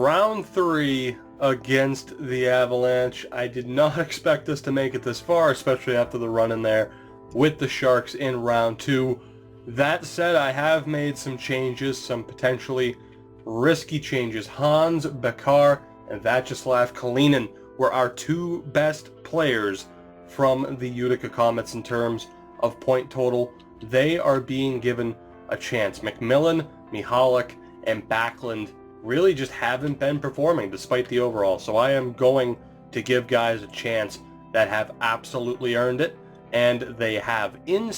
Round 3 against the Avalanche. I did not expect us to make it this far, especially after the run in there with the Sharks in round 2. That said, I have made some changes, some potentially risky changes. Hans Beckar and Vyacheslav Kalinin were our two best players from the Utica Comets in terms of point total. They are being given a chance. McMillan, Mihalik, and Backlund really just haven't been performing despite the overall. So I am going to give guys a chance that have absolutely earned it, and they have. In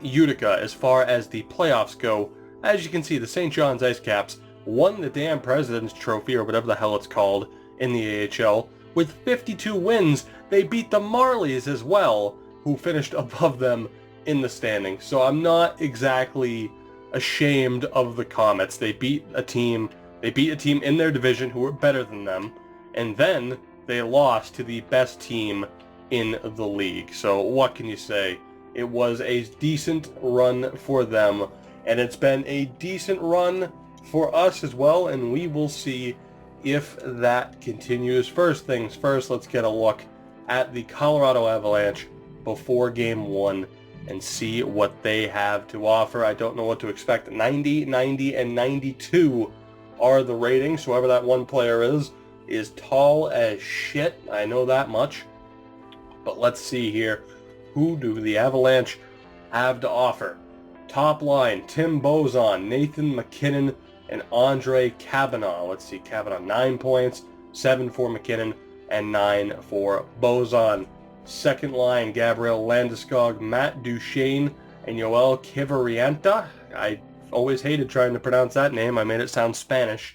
Utica, as far as the playoffs go, as you can see, the St. John's Ice Caps won the damn President's Trophy, or whatever the hell it's called, in the AHL. With 52 wins, they beat the Marlies as well, who finished above them in the standings. So I'm not exactly ashamed of the Comets. They beat a team in their division who were better than them, and then they lost to the best team in the league. So what can you say? It was a decent run for them, and it's been a decent run for us as well, and we will see if that continues. First things first, let's get a look at the Colorado Avalanche before Game 1 and see what they have to offer. I don't know what to expect. 90, 90, and 92 are the ratings. Whoever that one player is tall as shit. I know that much. But let's see here. Who do the Avalanche have to offer? Top line, Tim Bozon, Nathan MacKinnon, and Andre Kavanaugh. Let's see, Kavanaugh 9 points, 7 for MacKinnon, and 9 for Bozon. Second line, Gabriel Landeskog, Matt Duchene, and Yoel Kivarienta. I always hated trying to pronounce that name. I made it sound Spanish.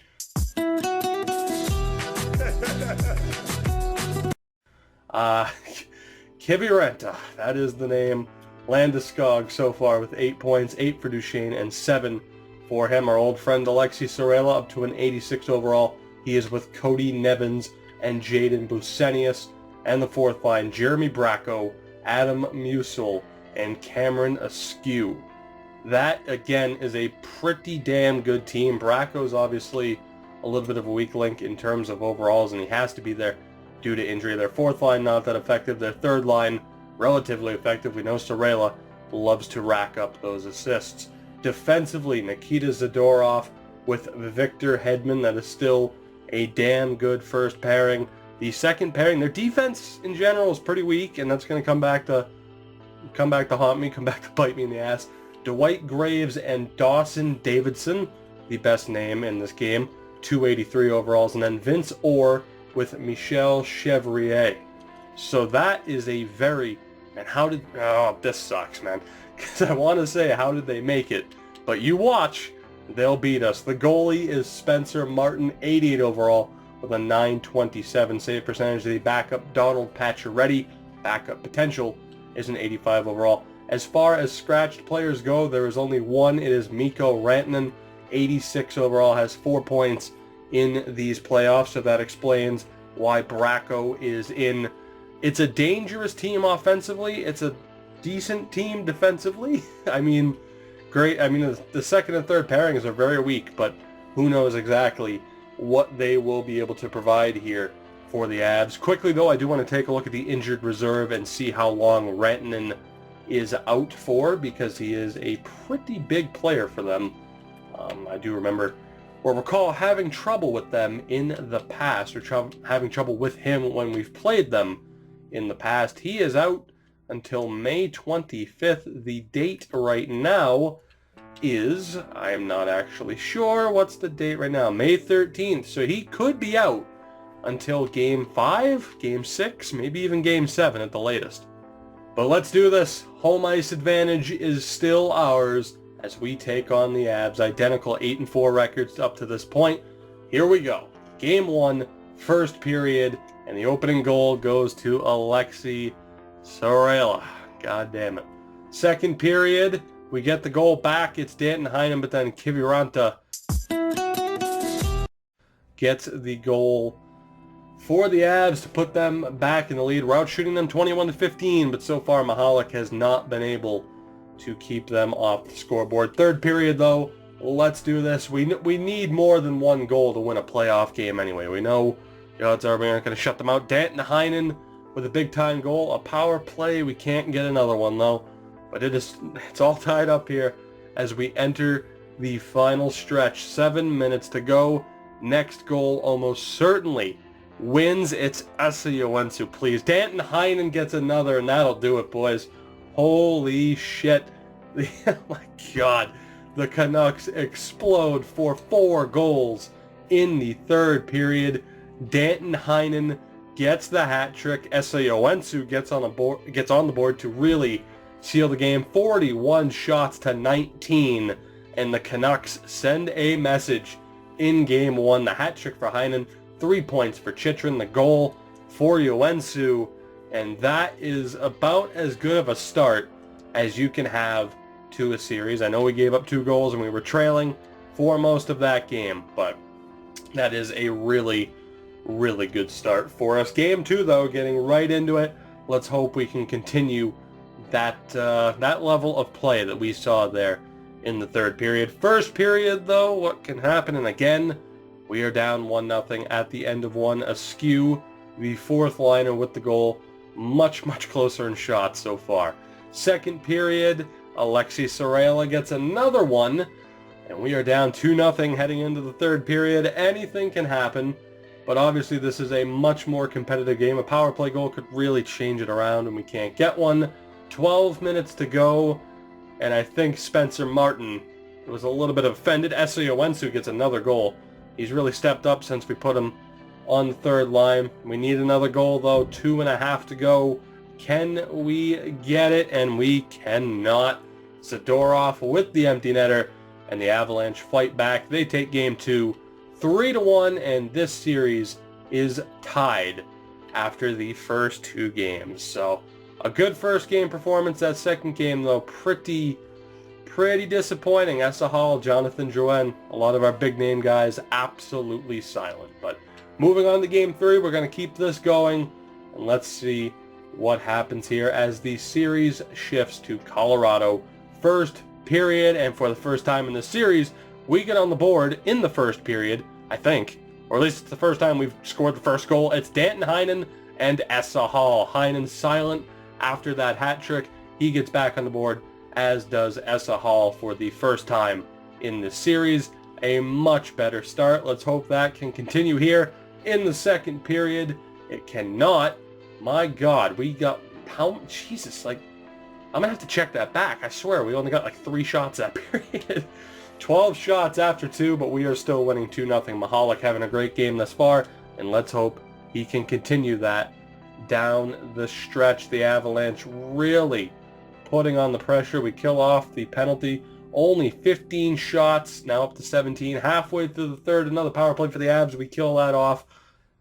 Kivarienta, that is the name. Landeskog so far with 8 points, 8 for Duchene, and 7 for him. Our old friend Alexi Sorella up to an 86 overall. He is with Cody Nevins and Jaden Busenius. And the fourth line, Jeremy Bracco, Adam Musil, and Cameron Askew. That, again, is a pretty damn good team. Bracco's obviously a little bit of a weak link in terms of overalls, and he has to be there due to injury. Their fourth line, not that effective. Their third line, relatively effective. We know Sorella loves to rack up those assists. Defensively, Nikita Zadorov with Victor Hedman. That is still a damn good first pairing. The second pairing, their defense in general is pretty weak, and that's going to come back to haunt me, come back to bite me in the ass. Dwight Graves and Dawson Davidson, the best name in this game, 283 overalls, and then Vince Orr with Michel Chevrier. So that is a very, and this sucks, man, because I want to say, how did they make it? But you watch, they'll beat us. The goalie is Spencer Martin, 88 overall, with a .927 save percentage. The backup, Donald Pacioretty, backup potential, is an 85 overall. As far as scratched players go, there is only one. It is Mikko Rantanen, 86 overall, has 4 points in these playoffs, so that explains why Bracco is in. It's a dangerous team offensively. It's a decent team defensively. I mean, great. I mean, the second and third pairings are very weak, but who knows exactly what they will be able to provide here for the Avs. Quickly, though, I do want to take a look at the injured reserve and see how long Rantanen is out for, because he is a pretty big player for them. I do remember or recall having trouble with them in the past, or having trouble with him when we've played them in the past. He is out until May 25th. The date right now is, I'm not actually sure, what's the date right now? May 13th. So he could be out until Game 5, Game 6, maybe even Game 7 at the latest. But let's do this. Home ice advantage is still ours as we take on the Avs. Identical 8-4 records up to this point. Here we go. Game 1, first period, and the opening goal goes to Alexi Sorella. God damn it. Second period, we get the goal back. It's Danton Heinen, but then Kiviranta gets the goal for the Avs to put them back in the lead. We're out shooting them 21-15, but so far Mihalik has not been able to keep them off the scoreboard. Third period, though, Let's do this. We need more than one goal to win a playoff game anyway. We know the odds are we aren't going to shut them out. Danton Heinen with a big-time goal. A power play. We can't get another one, though. But it's all tied up here as we enter the final stretch. 7 minutes to go. Next goal almost certainly wins. It's Essa please. Danton Heinen gets another, and that'll do it, boys. Holy shit. Oh my God. The Canucks explode for 4 goals in the third period. Danton Heinen gets the hat trick. Essa gets on the board to really seal the game. 41 shots to 19, and the Canucks send a message in game 1. The hat trick for Heinen, 3 points for Chychrun, the goal for Joensuu, and that is about as good of a start as you can have to a series. I know we gave up 2 goals and we were trailing for most of that game, but that is a really, really good start for us. Game 2, though, getting right into it. Let's hope we can continue that level of play that we saw there in the third period. First period, though, what can happen? And again, we are down 1-0 at the end of one. Askew, the fourth liner with the goal. Much, much closer in shots so far. Second period, Alexi Sorella gets another one, and we are down 2-0 heading into the third period. Anything can happen, but obviously this is a much more competitive game. A power play goal could really change it around, and we can't get one. 12 minutes to go, and I think Spencer Martin was a little bit offended. Essa gets another goal. He's really stepped up since we put him on the third line. We need another goal, though. 2.5 to go. Can we get it? And we cannot. Zadorov with the empty netter, and the Avalanche fight back. They take game 2, 3-1, and this series is tied after the first 2 games. So a good first game performance. That second game, though, pretty disappointing. Essa Hall, Jonathan Drouin, a lot of our big name guys absolutely silent. But moving on to game 3, we're going to keep this going, and let's see what happens here as the series shifts to Colorado. First period, and for the first time in the series, we get on the board in the first period, I think. Or at least it's the first time we've scored the first goal. It's Danton Heinen and Essa Hall. Heinen silent after that hat trick. He gets back on the board, as does Essa Hall for the first time in the series. A much better start. Let's hope that can continue here in the second period. It cannot. My God, we got Jesus, like, I'm going to have to check that back. I swear, we only got like 3 shots that period. 12 shots after 2, but we are still winning 2-0. Mahalik having a great game thus far, and let's hope he can continue that down the stretch. The Avalanche really putting on the pressure. We kill off the penalty. Only 15 shots, now up to 17. Halfway through the third, another power play for the Avs. We kill that off.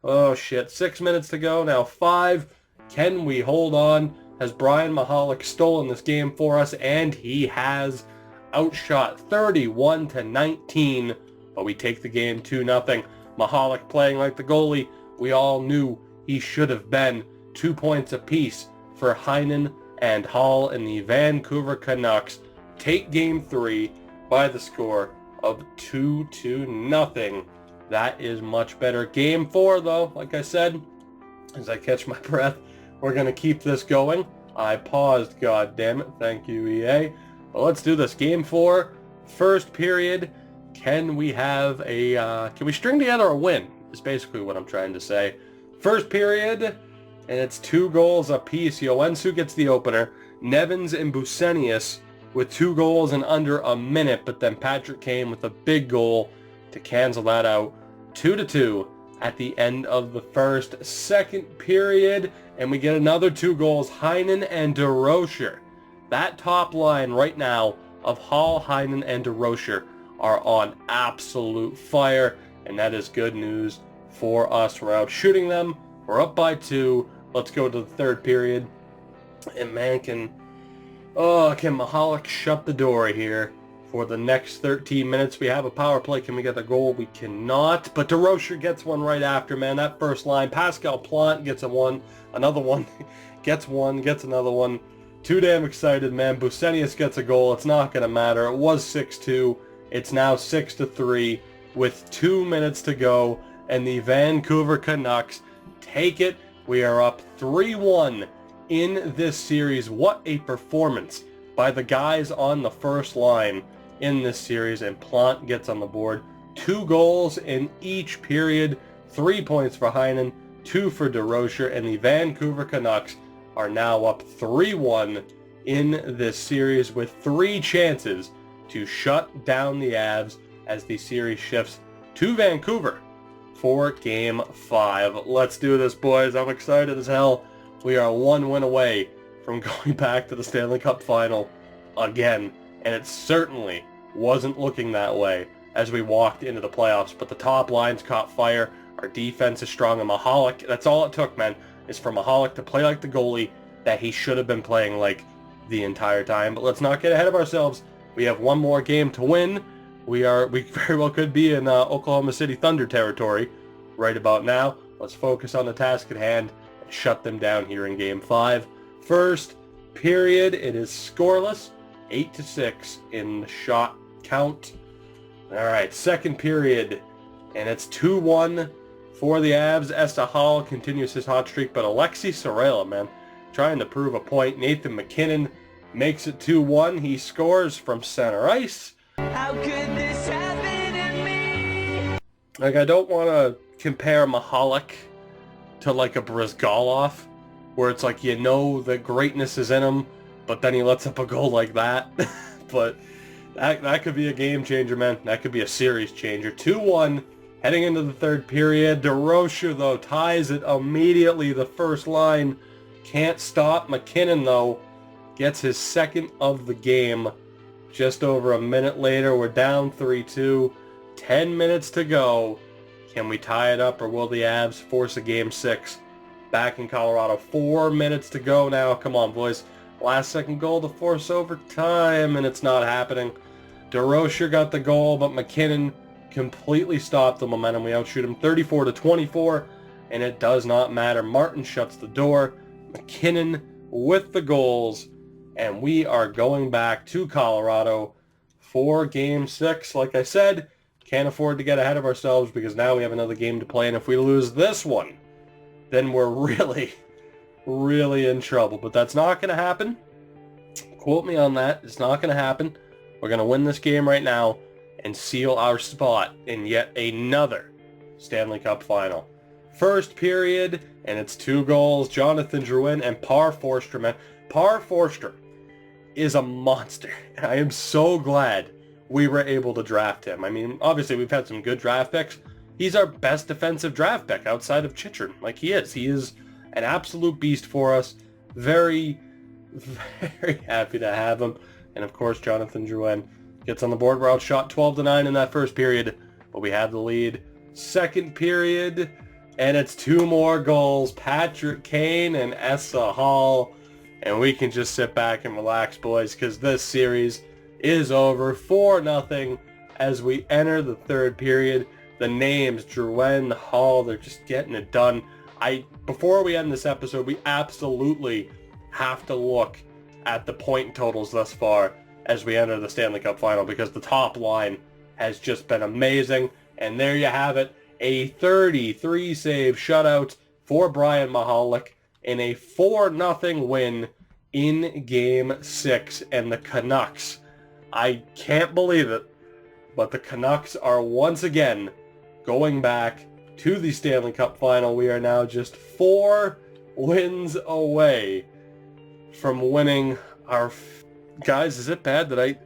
Oh, shit. 6 minutes to go. Now 5. Can we hold on? Has Brian Mahalik stolen this game for us? And he has. Outshot 31-19. But we take the game 2-0. Mahalik playing like the goalie we all knew he should have been. 2 points apiece for Heinen and Hall, and the Vancouver Canucks take game 3 by the score of 2-0. That is much better. Game 4, though, like I said, as I catch my breath, we're going to keep this going. I paused, god damn it. Thank you, EA. But let's do this. Game 4, first period. Can we have a, can we string together a win? Is basically what I'm trying to say. First period, and it's 2 goals apiece. Joensuu gets the opener. Nevins and Busenius with 2 goals in under a minute, but then Patrick Kane with a big goal to cancel that out. 2-2 at the end of the first. Second period, and we get another 2 goals. Heinen and DeRocher. That top line right now of Hall, Heinen, and DeRocher are on absolute fire, and that is good news for us. We're out shooting them. We're up by 2. Let's go to the third period. And man, can Mahalik shut the door here for the next 13 minutes? We have a power play. Can we get the goal? We cannot. But DeRocher gets one right after, man. That first line. Pascal Plante gets another one. Gets another one. Too damn excited, man. Busenius gets a goal. It's not going to matter. It was 6-2. It's now 6-3 with 2 minutes to go, and the Vancouver Canucks take it. We are up 3-1 in this series. What a performance by the guys on the first line in this series, and Plant gets on the board. 2 goals in each period, 3 points for Heinen, 2 for DeRocher, and the Vancouver Canucks are now up 3-1 in this series with 3 chances to shut down the Avs as the series shifts to Vancouver for Game 5. Let's do this, boys. I'm excited as hell. We are 1 win away from going back to the Stanley Cup Final again, and it certainly wasn't looking that way as we walked into the playoffs, but the top lines caught fire. Our defense is strong, and Mahalik, that's all it took, man, is for Mahalik to play like the goalie that he should have been playing like the entire time. But let's not get ahead of ourselves. We have one more game to win. We very well could be in Oklahoma City Thunder territory right about now. Let's focus on the task at hand and shut them down here in Game 5. First period, it is scoreless, 8-6 in the shot count. All right, second period, and it's 2-1 for the Avs. Esa Hall continues his hot streak, but Alexi Sorella, man, trying to prove a point. Nathan MacKinnon makes it 2-1. He scores from center ice. How could this happen to me? Like, I don't want to compare Mahalik to like a Brizgalov, where it's like, you know, the greatness is in him, but then he lets up a goal like that. But that could be a game changer, man. That could be a series changer. 2-1 heading into the third period. DeRocher, though, ties it immediately. The first line can't stop. MacKinnon, though, gets his second of the game. Just over a minute later, we're down 3-2. 10 minutes to go. Can we tie it up, or will the Avs force a Game 6 back in Colorado? 4 minutes to go now. Come on, boys. Last second goal to force overtime, and it's not happening. DeRocher got the goal, but MacKinnon completely stopped the momentum. We outshoot him 34-24, and it does not matter. Martin shuts the door. MacKinnon with the goals, and we are going back to Colorado for Game 6. Like I said, can't afford to get ahead of ourselves because now we have another game to play, and if we lose this one, then we're really in trouble. But that's not going to happen. Quote me on that. It's not going to happen. We're going to win this game right now and seal our spot in yet another Stanley Cup Final. First period, and it's 2 goals. Jonathan Drouin and Par Forster, man. Par Forster is a monster. I am so glad we were able to draft him. I mean, obviously we've had some good draft picks. He's our best defensive draft pick outside of Chychrun. Like, he is. He is an absolute beast for us. Very, very happy to have him. And of course, Jonathan Drouin gets on the board. We're outshot 12-9 in that first period, but we have the lead. Second period, and it's 2 more goals. Patrick Kane and Esa Hall. And we can just sit back and relax, boys, because this series is over. 4-0 as we enter the third period. The names, Drouin, Hall, they're just getting it done. Before we end this episode, we absolutely have to look at the point totals thus far as we enter the Stanley Cup Final, because the top line has just been amazing. And there you have it, a 33 save shutout for Brian Mahalik in a 4-0 win in Game 6. And the Canucks, I can't believe it, but the Canucks are once again going back to the Stanley Cup Final. We are now just 4 wins away from winning our... Guys, is it bad that I,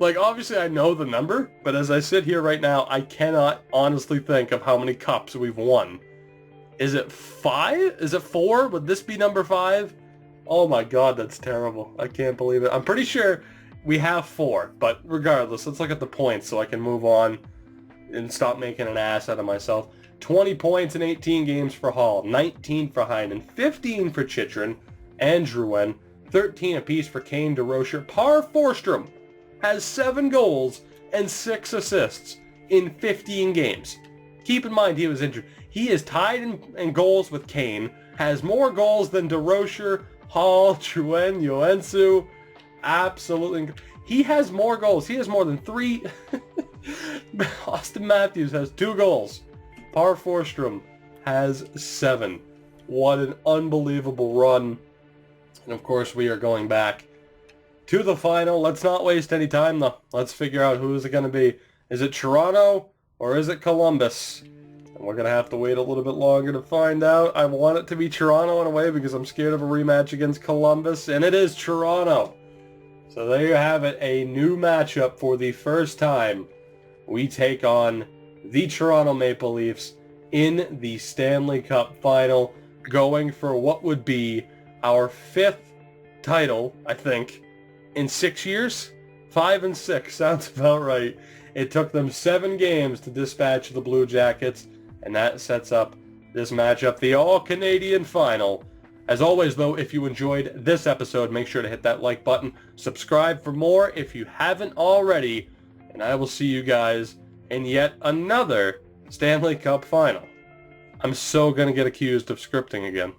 like, obviously I know the number, but as I sit here right now, I cannot honestly think of how many cups we've won. Is it 5? Is it 4? Would this be number 5? Oh my god, that's terrible. I can't believe it. I'm pretty sure we have 4, but regardless, let's look at the points so I can move on and stop making an ass out of myself. 20 points in 18 games for Hall, 19 for Heinen, 15 for Chychrun and Drouin, 13 apiece for Kane, DeRocher. Par Forstrom has 7 goals and 6 assists in 15 games. Keep in mind he was injured. He is tied in goals with Kane, has more goals than DeRocher, Hall, Drouin, Yoensu. Absolutely. He has more goals. He has more than 3. Austin Matthews has 2 goals. Par Forsstrom has 7. What an unbelievable run. And of course, we are going back to the final. Let's not waste any time, though. Let's figure out who is it going to be. Is it Toronto or is it Columbus? And we're going to have to wait a little bit longer to find out. I want it to be Toronto in a way because I'm scared of a rematch against Columbus. And it is Toronto. So there you have it. A new matchup for the first time. We take on the Toronto Maple Leafs in the Stanley Cup Final, going for what would be our 5th title, I think, in 6 years? 5 and 6, sounds about right. It took them 7 games to dispatch the Blue Jackets, and that sets up this matchup, the All-Canadian Final. As always, though, if you enjoyed this episode, make sure to hit that like button. Subscribe for more if you haven't already, and I will see you guys in yet another Stanley Cup Final. I'm so going to get accused of scripting again.